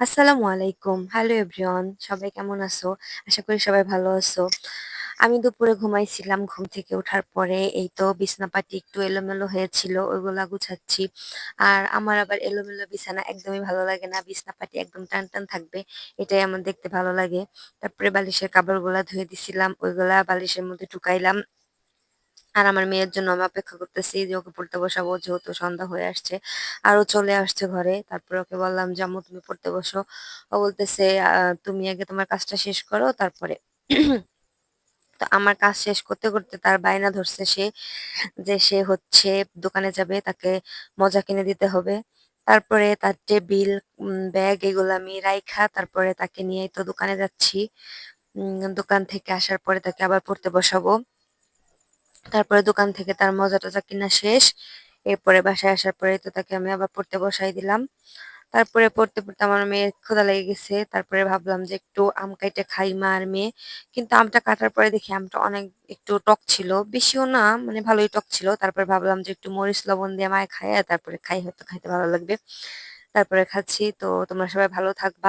আসসালামু আলাইকুম। Hello everyone. সবাই কেমন আছো? আশা করি সবাই ভালো আছো। আমি দুপুরে ঘুমাইছিলাম। ঘুম থেকে ওঠার পরে এই তো বিছানাপাটি একটু এলোমেলো হয়েছিল, ওইগুলা গুছাচ্ছি। আর আমার আবার এলোমেলো বিছানা একদমই ভালো লাগে না। বিছানাপাটি একদম টান থাকবে। এটাই আমার দেখতে ভালো লাগে। তারপরে বালিশের কভারগুলা ধুয়ে দিছিলাম। ওইগুলা বালিশের মধ্যে ঢুকাইলাম। আর আমার মেয়ের জন্য আমি অপেক্ষা করতেছি যে ওকে পড়তে বসাবো, যেহেতু সন্ধ্যা হয়ে আসছে। আর ও চলে আসছে ঘরে। তারপরে ওকে বললাম যে, "আম্মু তুমি পড়তে বসো।" ও বলতেছে, তুমি আগে তোমার কাজটা শেষ করো তারপরে।" তো আমার কাজ শেষ করতে তার বায়না ধরছে সে, যে সে হচ্ছে দোকানে যাবে, তাকে মজা কিনে দিতে হবে। তারপরে তার টেবিল, ব্যাগ এগুলো আমি রাইখা তারপরে তাকে নিয়েই তো দোকানে যাচ্ছি। দোকান থেকে আসার পরে তাকে আবার পড়তে বসাবো। তারপরে দোকান থেকে তার মজা-টজা কিনা শেষ। এরপরে বাসায় আসার পরেই তো তাকে আমি আবার পড়তে বসাই দিলাম। তারপরে পড়তে আমার মেয়ের ক্ষুধা লেগে গেছে। তারপরে ভাবলাম যে একটু আম কাইটে খাই মা আর মেয়ে। কিন্তু আমটা কাটার পরে দেখি আমটা অনেক একটু টক ছিল। বেশিও না, মানে ভালোই টক ছিল। তারপরে ভাবলাম যে একটু মরিচ লবণ দিয়ে মাখাইয়া তারপরে খাই, হয়তো খাইতে ভালো লাগবে। তারপরে খাচ্ছি। তো তোমরা সবাই ভালো থাকবা।